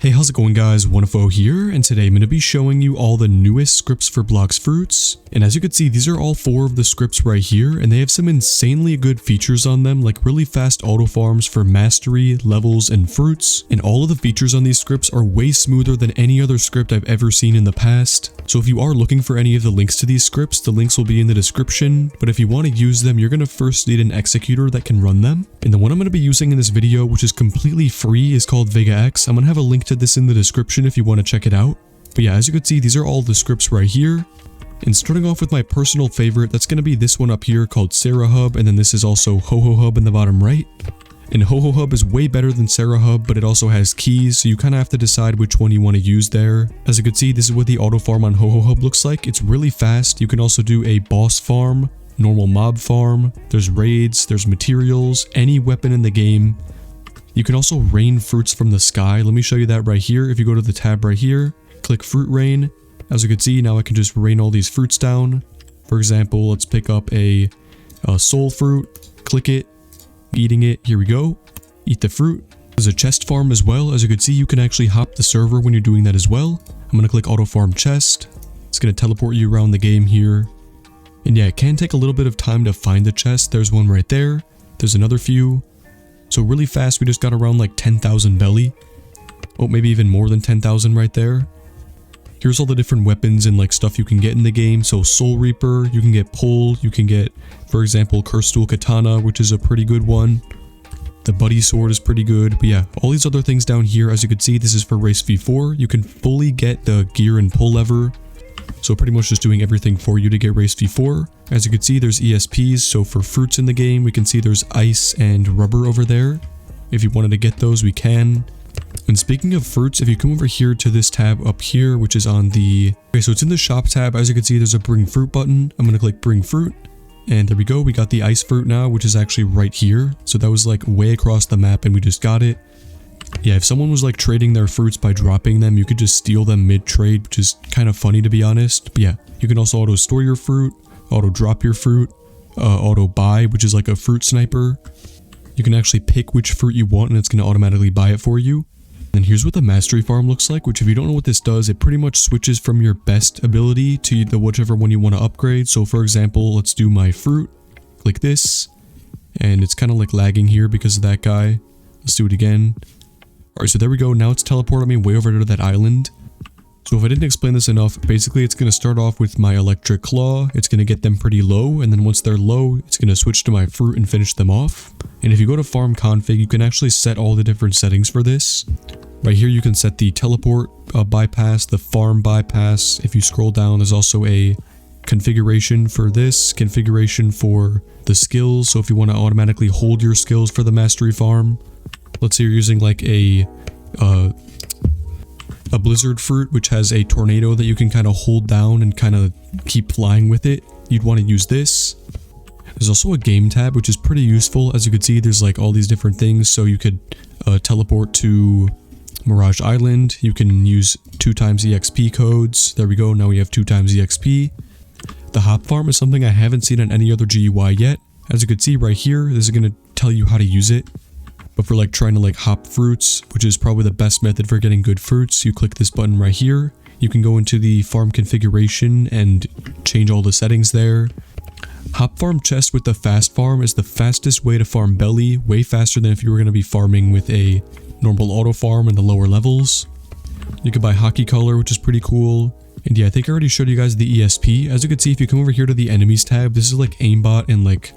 Hey, how's it going guys, HoHo here, and today I'm going to be showing you all the newest scripts for Blox Fruits. And as you can see, these are all 4 of the scripts right here, and they have some insanely good features on them, like really fast auto farms for mastery, levels, and fruits. And all of the features on these scripts are way smoother than any other script I've ever seen in the past. So if you are looking for any of the links to these scripts, the links will be in the description, but if you want to use them, you're going to first need an executor that can run them. And the one I'm going to be using in this video, which is completely free, is called Vega X. I'm going to have a link to this in the description if you want to check it out. But yeah, as you can see, these are all the scripts right here. And starting off with my personal favorite, that's going to be this one up here called Sara Hub, and then this is also HoHo Hub in the bottom right. And HoHo Hub is way better than Sara Hub, but it also has keys, so you kind of have to decide which one you want to use there. As you can see, this is what the auto farm on HoHo Hub looks like. It's really fast. You can also do a boss farm, normal mob farm, there's raids, there's materials, any weapon in the game. You can also rain fruits from the sky. Let me show you that right here. If you go to the tab right here, click fruit rain. As you can see, now I can just rain all these fruits down. For example, let's pick up a soul fruit, click it, eating it, here we go, eat the fruit. There's a chest farm as well. As you can see, you can actually hop the server when you're doing that as well. I'm going to click auto farm chest. It's going to teleport you around the game here. And yeah, it can take a little bit of time to find the chest. There's one right there. There's another few. So really fast, we just got around like 10,000 belly. Oh, maybe even more than 10,000 right there. Here's all the different weapons and like stuff you can get in the game. So Soul Reaper, you can get Pole, you can get, for example, Cursed Dual Katana, which is a pretty good one. The Buddy Sword is pretty good. But yeah, all these other things down here, as you can see, this is for Race V4. You can fully get the gear and pull lever. So pretty much just doing everything for you to get Race V4. As you can see, there's ESPs, so for fruits in the game, we can see there's ice and rubber over there. If you wanted to get those, we can. And speaking of fruits, if you come over here to this tab up here, which is on the... Okay, so it's in the shop tab. As you can see, there's a bring fruit button. I'm going to click bring fruit. And there we go. We got the ice fruit now, which is actually right here. So that was like way across the map and we just got it. Yeah, if someone was like trading their fruits by dropping them, you could just steal them mid-trade, which is kind of funny to be honest. But yeah, you can also auto store your fruit, auto drop your fruit, auto buy, which is like a fruit sniper. You can actually pick which fruit you want and it's going to automatically buy it for you. And here's what the mastery farm looks like, which if you don't know what this does, it pretty much switches from your best ability to the whichever one you want to upgrade. So for example, let's do my fruit, click this, and it's kind of like lagging here because of that guy. Let's do it again. Alright, so there we go. Now it's teleported me way over to that island. So if I didn't explain this enough, basically it's going to start off with my electric claw. It's going to get them pretty low, and then once they're low, it's going to switch to my fruit and finish them off. And if you go to farm config, you can actually set all the different settings for this. Right here you can set the teleport bypass, the farm bypass. If you scroll down, there's also a configuration for this, configuration for the skills. So if you want to automatically hold your skills for the mastery farm. Let's say you're using like a blizzard fruit, which has a tornado that you can kind of hold down and kind of keep flying with it. You'd want to use this. There's also a game tab, which is pretty useful. As you can see, there's like all these different things. So you could teleport to Mirage Island. You can use 2 times EXP codes. There we go. Now we have 2 times EXP. The hop farm is something I haven't seen on any other GUI yet. As you can see right here, this is going to tell you how to use it. But for like trying to like hop fruits, which is probably the best method for getting good fruits, you click this button right here. You can go into the farm configuration and change all the settings there. Hop farm chest with the fast farm is the fastest way to farm belly, way faster than if you were going to be farming with a normal auto farm in the lower levels. You can buy hockey color, which is pretty cool. And yeah, I think I already showed you guys the ESP. As you can see, if you come over here to the enemies tab, this is like aimbot and like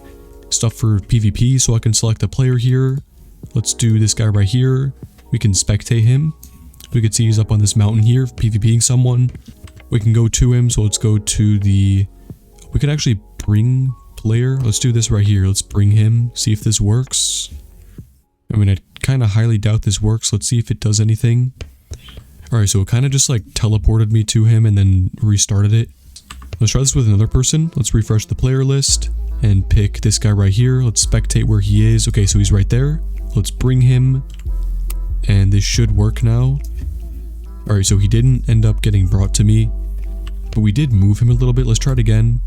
stuff for PvP. So I can select a player here. Let's do this guy right here. We can spectate him. We can see he's up on this mountain here, PvPing someone. We can go to him, so let's go to the... We could actually bring player. Let's do this right here. Let's bring him, see if this works. I mean, I kind of highly doubt this works. Let's see if it does anything. Alright, so it kind of just like teleported me to him and then restarted it. Let's try this with another person. Let's refresh the player list and pick this guy right here. Let's spectate where he is. Okay, so he's right there. Let's bring him, and this should work now. Alright, so he didn't end up getting brought to me, but we did move him a little bit. Let's try it again.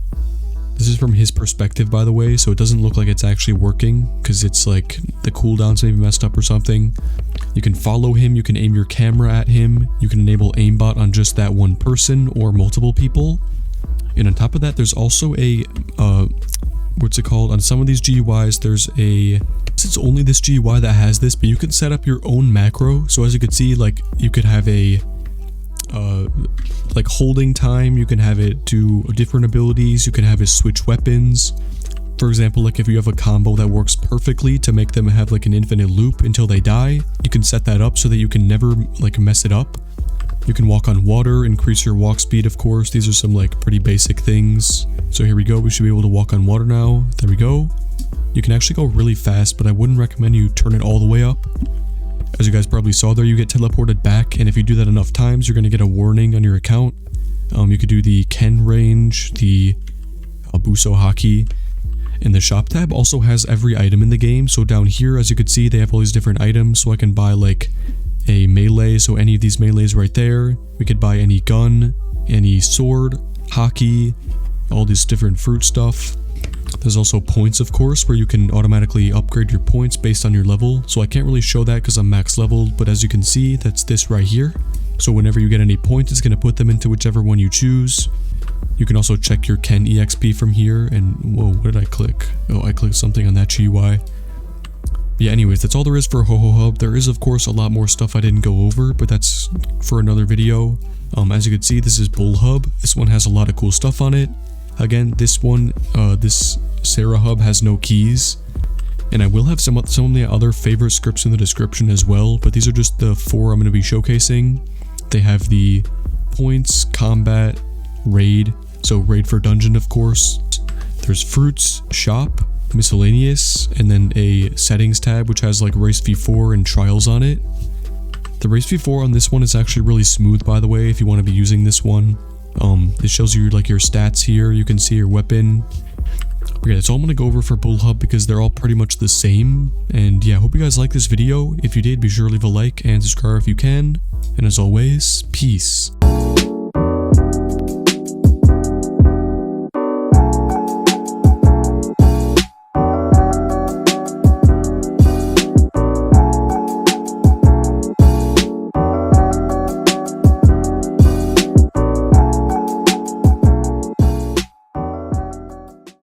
This is from his perspective, by the way, so it doesn't look like it's actually working because it's like the cooldown's maybe messed up or something. You can follow him, you can aim your camera at him, you can enable aimbot on just that one person or multiple people. And on top of that, there's also a, what's it called? On some of these GUIs, there's a, it's only this GUI that has this, but you can set up your own macro. So as you can see, like you could have a, like holding time, you can have it do different abilities, you can have it switch weapons. For example, like if you have a combo that works perfectly to make them have like an infinite loop until they die, you can set that up so that you can never like mess it up. You can walk on water, increase your walk speed, of course. These are some like pretty basic things. So here we go, we should be able to walk on water now. There we go. You can actually go really fast, but I wouldn't recommend you turn it all the way up. As you guys probably saw there, you get teleported back, and if you do that enough times, you're going to get a warning on your account. You could do the Ken range, the Buso Haki, and the shop tab also has every item in the game. So down here, as you can see, they have all these different items, so I can buy like a melee, so any of these melees right there. We could buy any gun, any sword, haki, all this different fruit stuff. There's also points, of course, where you can automatically upgrade your points based on your level. So I can't really show that because I'm max leveled, but as you can see, that's this right here. So whenever you get any points, it's going to put them into whichever one you choose. You can also check your Ken EXP from here, and whoa, what did I click? Oh, I clicked something on that GUI. Yeah, anyways, that's all there is for HoHo Hub. There is, of course, a lot more stuff I didn't go over, but that's for another video. As you can see, this is Bull Hub. This one has a lot of cool stuff on it. Again, this one, this Sara Hub has no keys. And I will have some of the other favorite scripts in the description as well, but these are just the 4 I'm going to be showcasing. They have the points, combat, raid, so raid for dungeon, of course. There's fruits, shop, miscellaneous, and then a settings tab which has like race v4 and trials on it. The race v4 on this one is actually really smooth, by the way, if you want to be using this one. It shows you like your stats here, you can see your weapon. Okay, that's all I'm going to go over for Bull Hub because they're all pretty much the same. And yeah, I hope you guys liked this video. If you did, be sure to leave a like and subscribe if you can. And as always, peace.